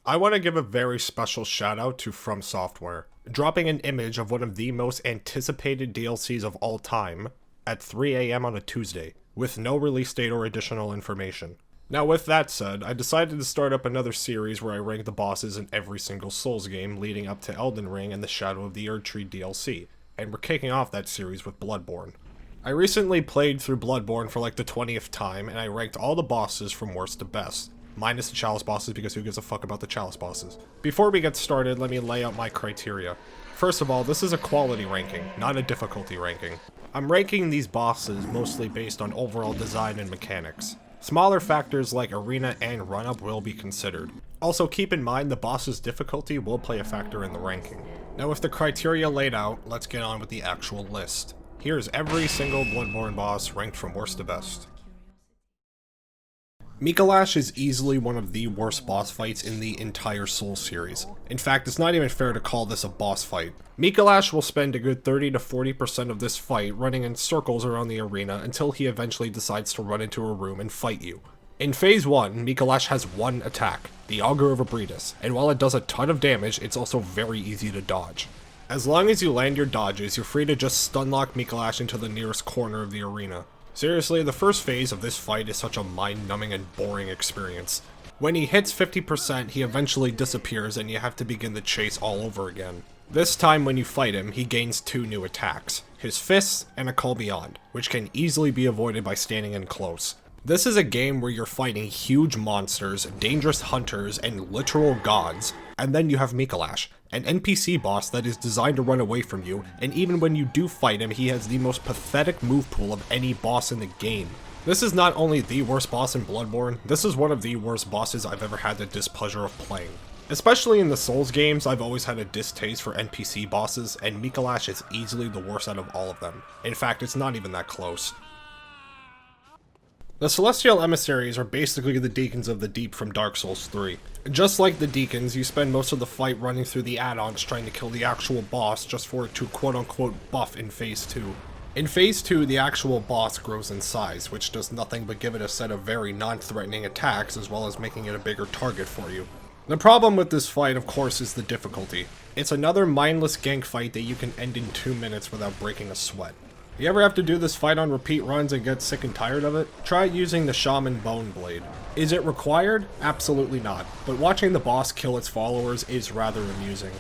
I want to give a very special shout out to From Software, dropping an image of one of the most anticipated DLCs of all time at 3 AM on a Tuesday, with no release date or additional information. Now with that said, I decided to start up another series where I rank the bosses in every single Souls game leading up to Elden Ring and the Shadow of the Erdtree DLC, and we're kicking off that series with Bloodborne. I recently played through Bloodborne for like the 20th time, and I ranked all the bosses from worst to best. Minus the chalice bosses, because who gives a fuck about the chalice bosses? Before we get started, let me lay out my criteria. First of all, this is a quality ranking, not a difficulty ranking. I'm ranking these bosses mostly based on overall design and mechanics. Smaller factors like arena and run-up will be considered. Also keep in mind the boss's difficulty will play a factor in the ranking. Now with the criteria laid out, let's get on with the actual list. Here's every single Bloodborne boss ranked from worst to best. Micolash is easily one of the worst boss fights in the entire Souls series. In fact, it's not even fair to call this a boss fight. Micolash will spend a good 30 to 40% of this fight running in circles around the arena until he eventually decides to run into a room and fight you. In Phase 1, Micolash has one attack, the Augur of Ebrietas, and while it does a ton of damage, it's also very easy to dodge. As long as you land your dodges, you're free to just stunlock Micolash into the nearest corner of the arena. Seriously, the first phase of this fight is such a mind-numbing and boring experience. When he hits 50%, he eventually disappears and you have to begin the chase all over again. This time when you fight him, he gains two new attacks, his fists and a Call Beyond, which can easily be avoided by standing in close. This is a game where you're fighting huge monsters, dangerous hunters, and literal gods, and then you have Micolash, an NPC boss that is designed to run away from you, and even when you do fight him, he has the most pathetic move pool of any boss in the game. This is not only the worst boss in Bloodborne, this is one of the worst bosses I've ever had the displeasure of playing. Especially in the Souls games, I've always had a distaste for NPC bosses, and Micolash is easily the worst out of all of them. In fact, it's not even that close. The Celestial Emissaries are basically the Deacons of the Deep from Dark Souls 3. Just like the Deacons, you spend most of the fight running through the add-ons trying to kill the actual boss just for it to quote-unquote buff in Phase 2. In Phase 2, the actual boss grows in size, which does nothing but give it a set of very non-threatening attacks as well as making it a bigger target for you. The problem with this fight, of course, is the difficulty. It's another mindless gank fight that you can end in 2 minutes without breaking a sweat. You ever have to do this fight on repeat runs and get sick and tired of it? Try using the Shaman Bone Blade. Is it required? Absolutely not, but watching the boss kill its followers is rather amusing.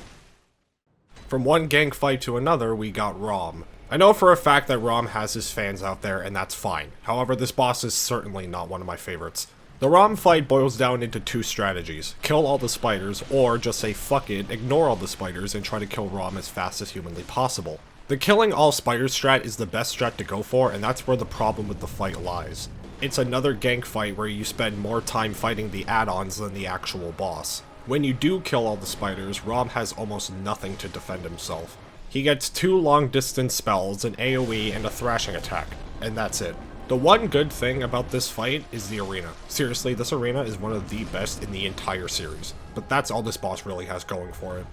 From one gank fight to another, we got Rom. I know for a fact that Rom has his fans out there, and that's fine. However, this boss is certainly not one of my favorites. The Rom fight boils down into two strategies: kill all the spiders, or just say fuck it, ignore all the spiders, and try to kill Rom as fast as humanly possible. The killing all spiders strat is the best strat to go for, and that's where the problem with the fight lies. It's another gank fight where you spend more time fighting the add-ons than the actual boss. When you do kill all the spiders, Rom has almost nothing to defend himself. He gets two long-distance spells, an AoE, and a thrashing attack, and that's it. The one good thing about this fight is the arena. Seriously, this arena is one of the best in the entire series, but that's all this boss really has going for it.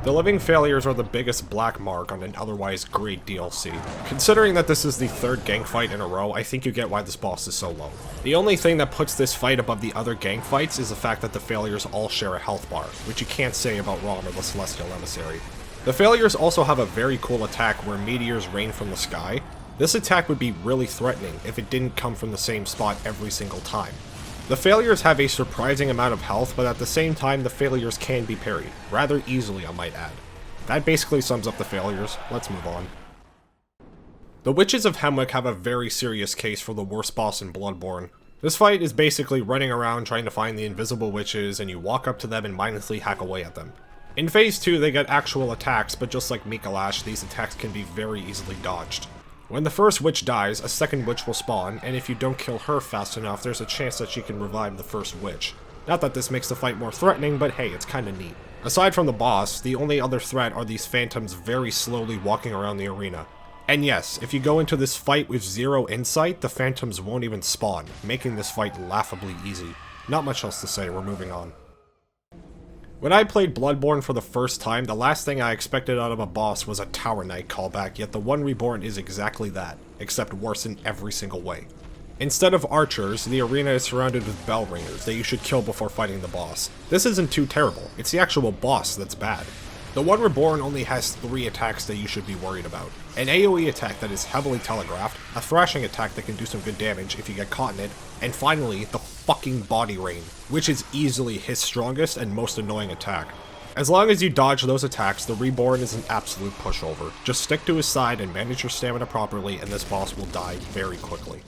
The Living Failures are the biggest black mark on an otherwise great DLC. Considering that this is the third gank fight in a row, I think you get why this boss is so low. The only thing that puts this fight above the other gank fights is the fact that the Failures all share a health bar, which you can't say about Rom or the Celestial Emissary. The Failures also have a very cool attack where meteors rain from the sky. This attack would be really threatening if it didn't come from the same spot every single time. The Failures have a surprising amount of health, but at the same time the Failures can be parried, rather easily I might add. That basically sums up the Failures. Let's move on. The Witches of Hemwick have a very serious case for the worst boss in Bloodborne. This fight is basically running around trying to find the invisible witches, and you walk up to them and mindlessly hack away at them. In Phase 2 they get actual attacks, but just like Micolash, these attacks can be very easily dodged. When the first witch dies, a second witch will spawn, and if you don't kill her fast enough, there's a chance that she can revive the first witch. Not that this makes the fight more threatening, but hey, it's kinda neat. Aside from the boss, the only other threat are these phantoms very slowly walking around the arena. And yes, if you go into this fight with zero insight, the phantoms won't even spawn, making this fight laughably easy. Not much else to say, we're moving on. When I played Bloodborne for the first time, the last thing I expected out of a boss was a Tower Knight callback, yet the One Reborn is exactly that, except worse in every single way. Instead of archers, the arena is surrounded with bell ringers that you should kill before fighting the boss. This isn't too terrible, it's the actual boss that's bad. The One Reborn only has 3 attacks that you should be worried about. An AoE attack that is heavily telegraphed, a thrashing attack that can do some good damage if you get caught in it, and finally, the fucking body rain, which is easily his strongest and most annoying attack. As long as you dodge those attacks, the Reborn is an absolute pushover. Just stick to his side and manage your stamina properly and this boss will die very quickly.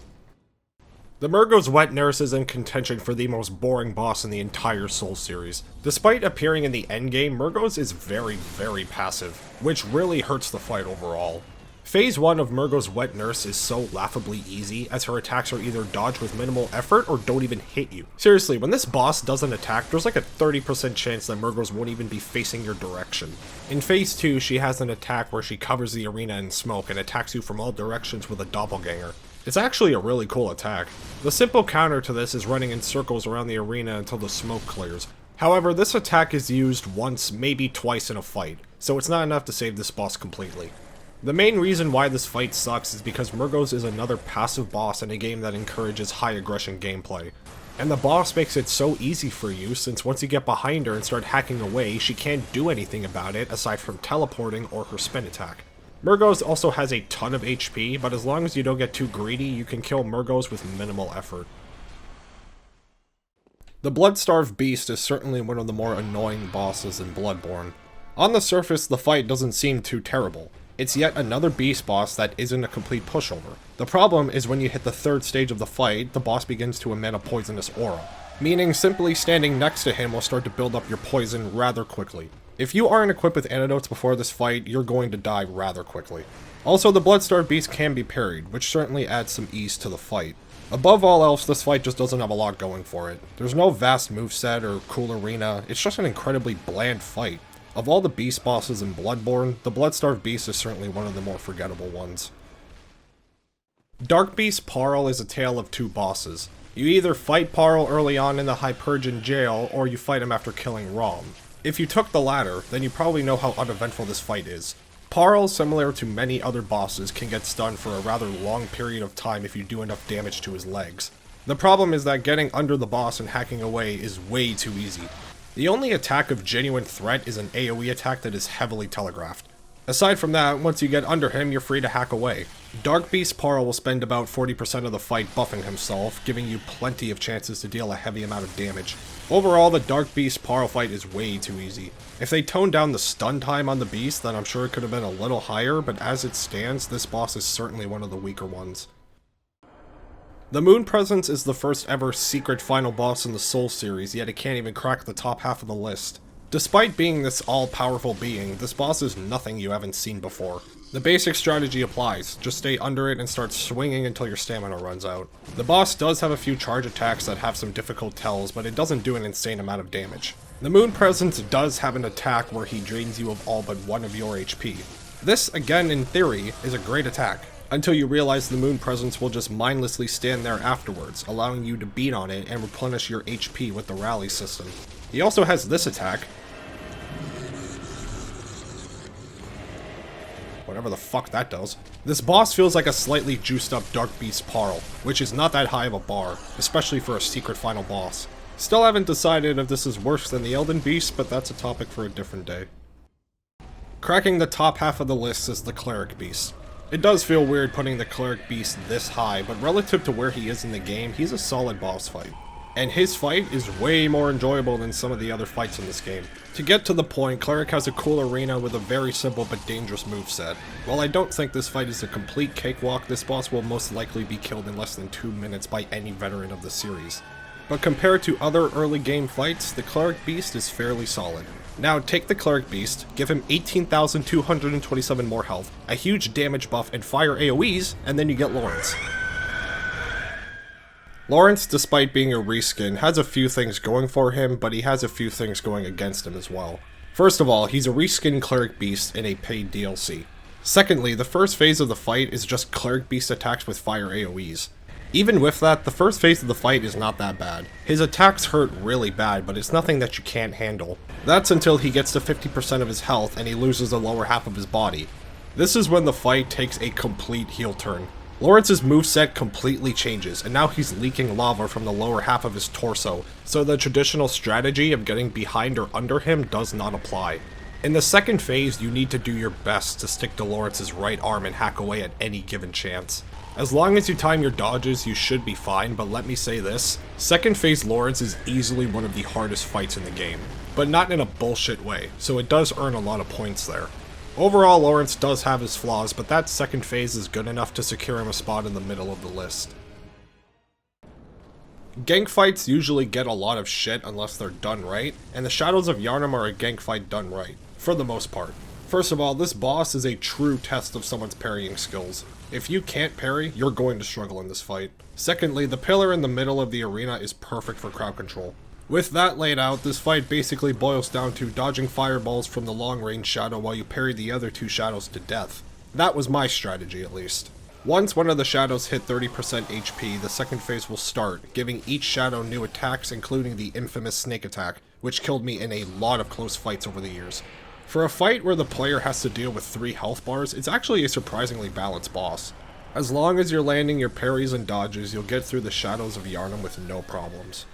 The Mergos Wet Nurse is in contention for the most boring boss in the entire Souls series. Despite appearing in the endgame, Mergos is very, very passive, which really hurts the fight overall. Phase 1 of Mergos Wet Nurse is so laughably easy, as her attacks are either dodged with minimal effort or don't even hit you. Seriously, when this boss does an attack, there's like a 30% chance that Mergos won't even be facing your direction. In Phase 2, she has an attack where she covers the arena in smoke and attacks you from all directions with a doppelganger. It's actually a really cool attack. The simple counter to this is running in circles around the arena until the smoke clears. However, this attack is used once, maybe twice in a fight, so it's not enough to save this boss completely. The main reason why this fight sucks is because Mergos is another passive boss in a game that encourages high aggression gameplay. And the boss makes it so easy for you since once you get behind her and start hacking away, she can't do anything about it aside from teleporting or her spin attack. Mergos also has a ton of HP, but as long as you don't get too greedy, you can kill Mergos with minimal effort. The Bloodstarved Beast is certainly one of the more annoying bosses in Bloodborne. On the surface, the fight doesn't seem too terrible. It's yet another beast boss that isn't a complete pushover. The problem is when you hit the 3rd stage of the fight, the boss begins to emit a poisonous aura, meaning simply standing next to him will start to build up your poison rather quickly. If you aren't equipped with antidotes before this fight, you're going to die rather quickly. Also, the Bloodstarved Beast can be parried, which certainly adds some ease to the fight. Above all else, this fight just doesn't have a lot going for it. There's no vast moveset or cool arena, it's just an incredibly bland fight. Of all the beast bosses in Bloodborne, the Bloodstarved Beast is certainly one of the more forgettable ones. Darkbeast Paarl is a tale of 2 bosses. You either fight Paarl early on in the Hypergean jail, or you fight him after killing Rom. If you took the latter, then you probably know how uneventful this fight is. Paarl, similar to many other bosses, can get stunned for a rather long period of time if you do enough damage to his legs. The problem is that getting under the boss and hacking away is way too easy. The only attack of genuine threat is an AoE attack that is heavily telegraphed. Aside from that, once you get under him, you're free to hack away. Darkbeast Paarl will spend about 40% of the fight buffing himself, giving you plenty of chances to deal a heavy amount of damage. Overall, the Darkbeast Paarl fight is way too easy. If they toned down the stun time on the beast, then I'm sure it could have been a little higher, but as it stands, this boss is certainly one of the weaker ones. The Moon Presence is the first ever secret final boss in the Souls series, yet it can't even crack the top half of the list. Despite being this all-powerful being, this boss is nothing you haven't seen before. The basic strategy applies, just stay under it and start swinging until your stamina runs out. The boss does have a few charge attacks that have some difficult tells, but it doesn't do an insane amount of damage. The Moon Presence does have an attack where he drains you of all but 1 of your HP. This, again in theory, is a great attack, until you realize the Moon Presence will just mindlessly stand there afterwards, allowing you to beat on it and replenish your HP with the rally system. He also has this attack, whatever the fuck that does. This boss feels like a slightly juiced up Darkbeast Paarl, which is not that high of a bar, especially for a secret final boss. Still haven't decided if this is worse than the Elden Beast, but that's a topic for a different day. Cracking the top half of the list is the Cleric Beast. It does feel weird putting the Cleric Beast this high, but relative to where he is in the game, he's a solid boss fight. And his fight is way more enjoyable than some of the other fights in this game. To get to the point, Cleric has a cool arena with a very simple but dangerous moveset. While I don't think this fight is a complete cakewalk, this boss will most likely be killed in less than 2 minutes by any veteran of the series. But compared to other early game fights, the Cleric Beast is fairly solid. Now take the Cleric Beast, give him 18,227 more health, a huge damage buff and fire AoEs, and then you get Laurence. Laurence, despite being a reskin, has a few things going for him, but he has a few things going against him as well. First of all, he's a reskin Cleric Beast in a paid DLC. Secondly, the first phase of the fight is just Cleric Beast attacks with fire AoEs. Even with that, the first phase of the fight is not that bad. His attacks hurt really bad, but it's nothing that you can't handle. That's until he gets to 50% of his health and he loses the lower half of his body. This is when the fight takes a complete heel turn. Laurence's moveset completely changes, and now he's leaking lava from the lower half of his torso, so the traditional strategy of getting behind or under him does not apply. In the second phase, you need to do your best to stick to Laurence's right arm and hack away at any given chance. As long as you time your dodges, you should be fine, but let me say this, second phase Laurence is easily one of the hardest fights in the game, but not in a bullshit way, so it does earn a lot of points there. Overall, Laurence does have his flaws, but that second phase is good enough to secure him a spot in the middle of the list. Gank fights usually get a lot of shit unless they're done right, and the Shadows of Yharnam are a gank fight done right, for the most part. First of all, this boss is a true test of someone's parrying skills. If you can't parry, you're going to struggle in this fight. Secondly, the pillar in the middle of the arena is perfect for crowd control. With that laid out, this fight basically boils down to dodging fireballs from the long-range shadow while you parry the other two shadows to death. That was my strategy, at least. Once one of the shadows hit 30% HP, the second phase will start, giving each shadow new attacks, including the infamous snake attack, which killed me in a lot of close fights over the years. For a fight where the player has to deal with 3 health bars, it's actually a surprisingly balanced boss. As long as you're landing your parries and dodges, you'll get through the Shadows of Yharnam with no problems.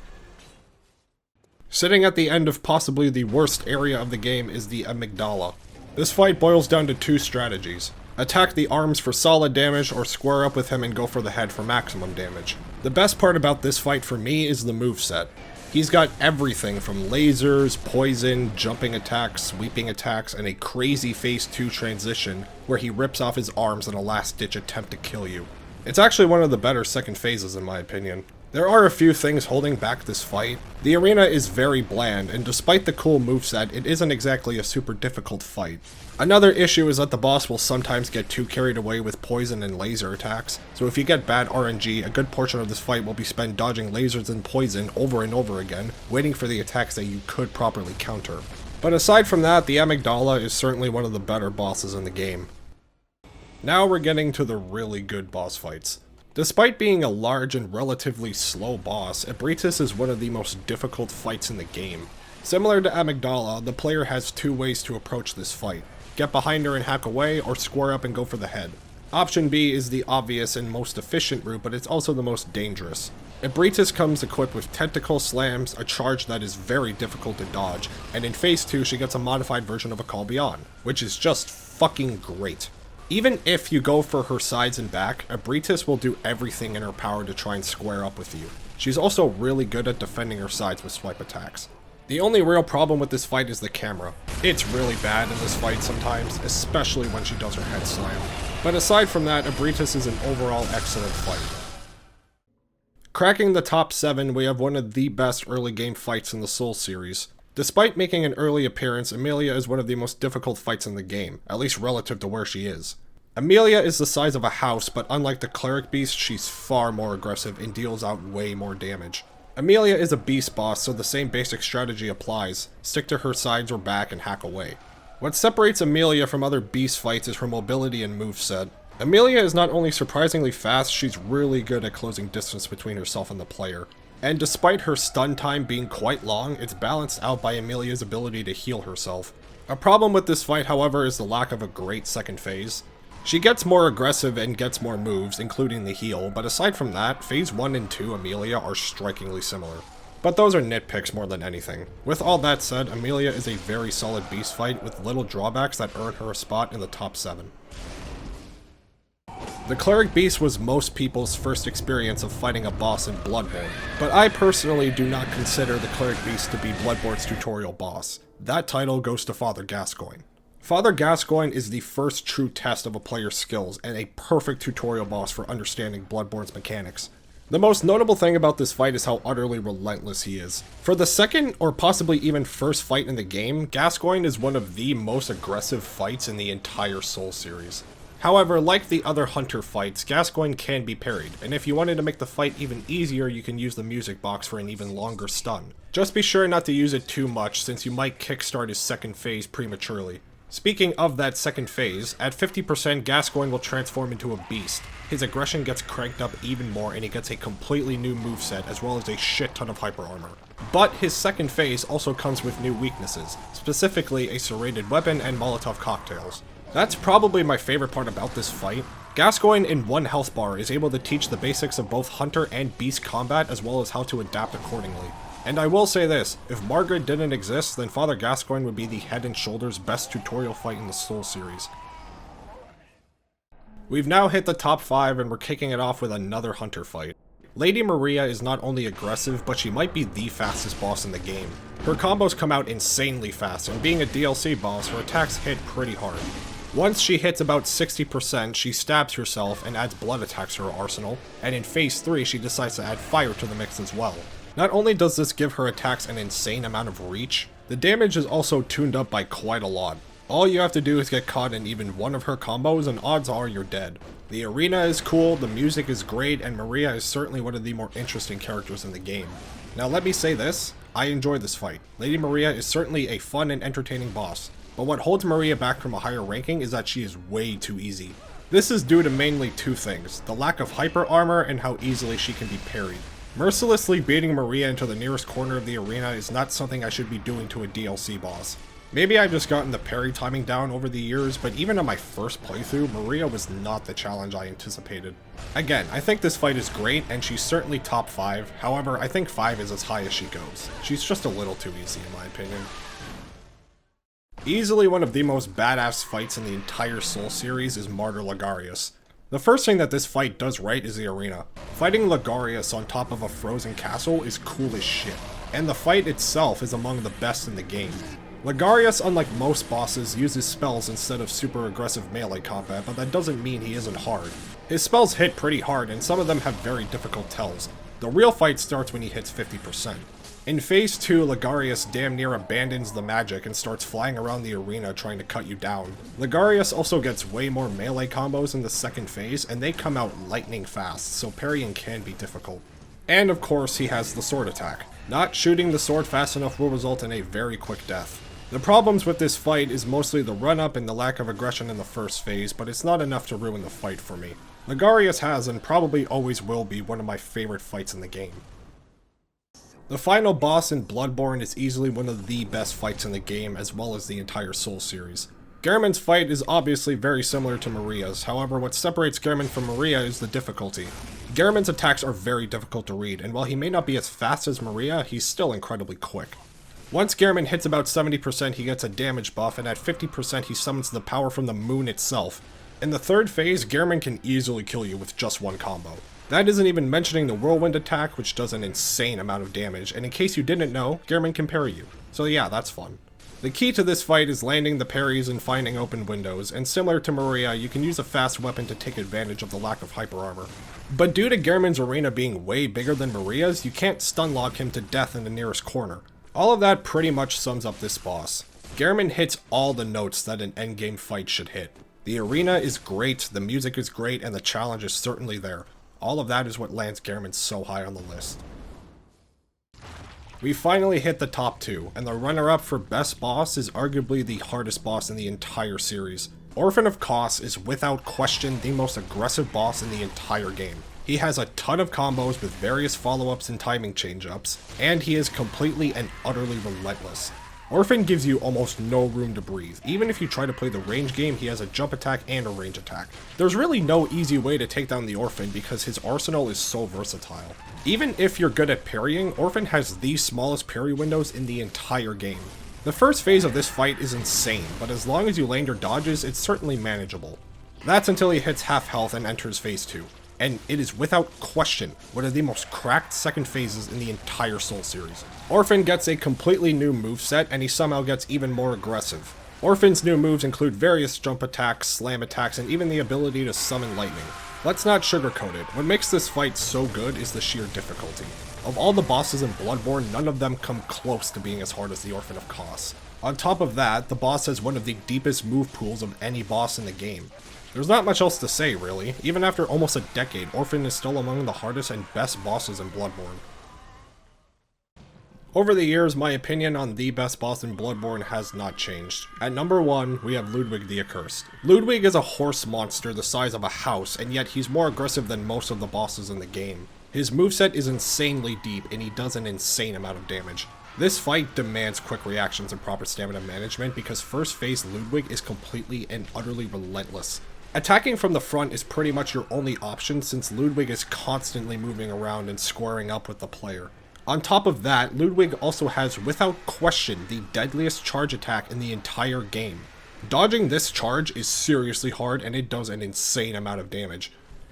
Sitting at the end of possibly the worst area of the game is the Amygdala. This fight boils down to 2 strategies. Attack the arms for solid damage, or square up with him and go for the head for maximum damage. The best part about this fight for me is the moveset. He's got everything from lasers, poison, jumping attacks, sweeping attacks, and a crazy phase 2 transition where he rips off his arms in a last-ditch attempt to kill you. It's actually one of the better second phases in my opinion. There are a few things holding back this fight. The arena is very bland, and despite the cool moveset, it isn't exactly a super difficult fight. Another issue is that the boss will sometimes get too carried away with poison and laser attacks, so if you get bad RNG, a good portion of this fight will be spent dodging lasers and poison over and over again, waiting for the attacks that you could properly counter. But aside from that, the Amygdala is certainly one of the better bosses in the game. Now we're getting to the really good boss fights. Despite being a large and relatively slow boss, Ebrietas is one of the most difficult fights in the game. Similar to Amygdala, the player has 2 ways to approach this fight. Get behind her and hack away, or square up and go for the head. Option B is the obvious and most efficient route, but it's also the most dangerous. Ebrietas comes equipped with tentacle slams, a charge that is very difficult to dodge, and in phase 2 she gets a modified version of a Call Beyond, which is just fucking great. Even if you go for her sides and back, Ebrietas will do everything in her power to try and square up with you. She's also really good at defending her sides with swipe attacks. The only real problem with this fight is the camera. It's really bad in this fight sometimes, especially when she does her head slam. But aside from that, Ebrietas is an overall excellent fight. Cracking the top 7, we have one of the best early game fights in the Soul series. Despite making an early appearance, Amelia is one of the most difficult fights in the game, at least relative to where she is. Amelia is the size of a house, but unlike the Cleric Beast, she's far more aggressive and deals out way more damage. Amelia is a beast boss, so the same basic strategy applies. Stick to her sides or back and hack away. What separates Amelia from other beast fights is her mobility and moveset. Amelia is not only surprisingly fast, she's really good at closing distance between herself and the player. And despite her stun time being quite long, it's balanced out by Amelia's ability to heal herself. A problem with this fight, however, is the lack of a great second phase. She gets more aggressive and gets more moves, including the heal, but aside from that, phase 1 and 2 Amelia are strikingly similar. But those are nitpicks more than anything. With all that said, Amelia is a very solid beast fight with little drawbacks that earn her a spot in the top 7. The Cleric Beast was most people's first experience of fighting a boss in Bloodborne, but I personally do not consider the Cleric Beast to be Bloodborne's tutorial boss. That title goes to Father Gascoigne. Father Gascoigne is the first true test of a player's skills, and a perfect tutorial boss for understanding Bloodborne's mechanics. The most notable thing about this fight is how utterly relentless he is. For the second, or possibly even first fight in the game, Gascoigne is one of the most aggressive fights in the entire Soul series. However, like the other Hunter fights, Gascoigne can be parried, and if you wanted to make the fight even easier, you can use the music box for an even longer stun. Just be sure not to use it too much, since you might kickstart his second phase prematurely. Speaking of that second phase, at 50% Gascoigne will transform into a beast. His aggression gets cranked up even more, and he gets a completely new moveset as well as a shit ton of hyper armor. But his second phase also comes with new weaknesses, specifically a serrated weapon and Molotov cocktails. That's probably my favorite part about this fight. Gascoigne in one health bar is able to teach the basics of both hunter and beast combat as well as how to adapt accordingly. And I will say this, if Margaret didn't exist, then Father Gascoigne would be the head and shoulders best tutorial fight in the Soul series. We've now hit the top 5 and we're kicking it off with another hunter fight. Lady Maria is not only aggressive, but she might be the fastest boss in the game. Her combos come out insanely fast, and being a DLC boss, her attacks hit pretty hard. Once she hits about 60%, she stabs herself and adds blood attacks to her arsenal, and in phase 3 she decides to add fire to the mix as well. Not only does this give her attacks an insane amount of reach, the damage is also tuned up by quite a lot. All you have to do is get caught in even one of her combos and odds are you're dead. The arena is cool, the music is great, and Maria is certainly one of the more interesting characters in the game. Now let me say this, I enjoy this fight. Lady Maria is certainly a fun and entertaining boss, but what holds Maria back from a higher ranking is that she is way too easy. This is due to mainly two things, the lack of hyper armor and how easily she can be parried. Mercilessly beating Maria into the nearest corner of the arena is not something I should be doing to a DLC boss. Maybe I've just gotten the parry timing down over the years, but even on my first playthrough, Maria was not the challenge I anticipated. Again, I think this fight is great, and she's certainly top 5, however, I think 5 is as high as she goes. She's just a little too easy in my opinion. Easily one of the most badass fights in the entire Soul series is Martyr Logarius. The first thing that this fight does right is the arena. Fighting Logarius on top of a frozen castle is cool as shit, and the fight itself is among the best in the game. Logarius, unlike most bosses, uses spells instead of super aggressive melee combat, but that doesn't mean he isn't hard. His spells hit pretty hard, and some of them have very difficult tells. The real fight starts when he hits 50%. In phase 2, Logarius damn near abandons the magic and starts flying around the arena trying to cut you down. Logarius also gets way more melee combos in the second phase, and they come out lightning fast, so parrying can be difficult. And of course, he has the sword attack. Not shooting the sword fast enough will result in a very quick death. The problems with this fight is mostly the run-up and the lack of aggression in the first phase, but it's not enough to ruin the fight for me. Logarius has and probably always will be one of my favorite fights in the game. The final boss in Bloodborne is easily one of the best fights in the game, as well as the entire Soul series. Gehrman's fight is obviously very similar to Maria's, however what separates Gehrman from Maria is the difficulty. Gehrman's attacks are very difficult to read, and while he may not be as fast as Maria, he's still incredibly quick. Once Gehrman hits about 70%, he gets a damage buff, and at 50% he summons the power from the moon itself. In the third phase, Gehrman can easily kill you with just one combo. That isn't even mentioning the whirlwind attack, which does an insane amount of damage, and in case you didn't know, Gehrman can parry you. So yeah, that's fun. The key to this fight is landing the parries and finding open windows, and similar to Maria, you can use a fast weapon to take advantage of the lack of hyper armor. But due to Gehrman's arena being way bigger than Maria's, you can't stunlock him to death in the nearest corner. All of that pretty much sums up this boss. Gehrman hits all the notes that an endgame fight should hit. The arena is great, the music is great, and the challenge is certainly there. All of that is what lands Gehrman so high on the list. We finally hit the top 2, and the runner-up for best boss is arguably the hardest boss in the entire series. Orphan of Kos is without question the most aggressive boss in the entire game. He has a ton of combos with various follow-ups and timing change-ups, and he is completely and utterly relentless. Orphan gives you almost no room to breathe. Even if you try to play the range game, he has a jump attack and a range attack. There's really no easy way to take down the Orphan because his arsenal is so versatile. Even if you're good at parrying, Orphan has the smallest parry windows in the entire game. The first phase of this fight is insane, but as long as you land your dodges, it's certainly manageable. That's until he hits half health and enters phase 2. And it is without question one of the most cracked second phases in the entire Soul series. Orphan gets a completely new moveset, and he somehow gets even more aggressive. Orphan's new moves include various jump attacks, slam attacks, and even the ability to summon lightning. Let's not sugarcoat it, what makes this fight so good is the sheer difficulty. Of all the bosses in Bloodborne, none of them come close to being as hard as the Orphan of Kos. On top of that, the boss has one of the deepest move pools of any boss in the game. There's not much else to say, really. Even after almost a decade, Orphan is still among the hardest and best bosses in Bloodborne. Over the years, my opinion on the best boss in Bloodborne has not changed. At number 1, we have Ludwig The Accursed. Ludwig is a horse monster the size of a house, and yet he's more aggressive than most of the bosses in the game. His moveset is insanely deep, and he does an insane amount of damage. This fight demands quick reactions and proper stamina management because first phase Ludwig is completely and utterly relentless. Attacking from the front is pretty much your only option since Ludwig is constantly moving around and squaring up with the player. On top of that, Ludwig also has, without question, the deadliest charge attack in the entire game. Dodging this charge is seriously hard and it does an insane amount of damage.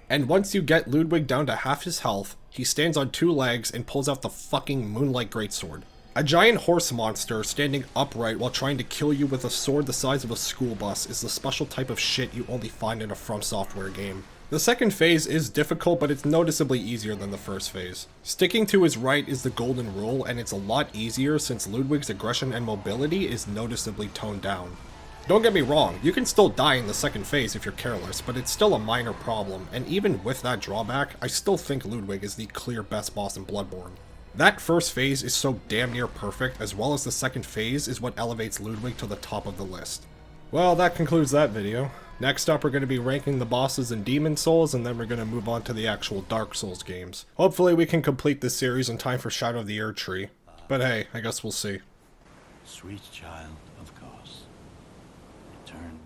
And once you get Ludwig down to half his health, he stands on 2 legs and pulls out the fucking Moonlight Greatsword. A giant horse monster standing upright while trying to kill you with a sword the size of a school bus is the special type of shit you only find in a From Software game. The second phase is difficult, but it's noticeably easier than the first phase. Sticking to his right is the golden rule, and it's a lot easier since Ludwig's aggression and mobility is noticeably toned down. Don't get me wrong, you can still die in the second phase if you're careless, but it's still a minor problem, and even with that drawback, I still think Ludwig is the clear best boss in Bloodborne. That first phase is so damn near perfect, as well as the second phase is what elevates Ludwig to the top of the list. Well, that concludes that video. Next up, we're going to be ranking the bosses in Demon Souls, and then we're going to move on to the actual Dark Souls games. Hopefully we can complete this series in time for Shadow of the Erdtree. But hey, I guess we'll see. Sweet child of Kos, returned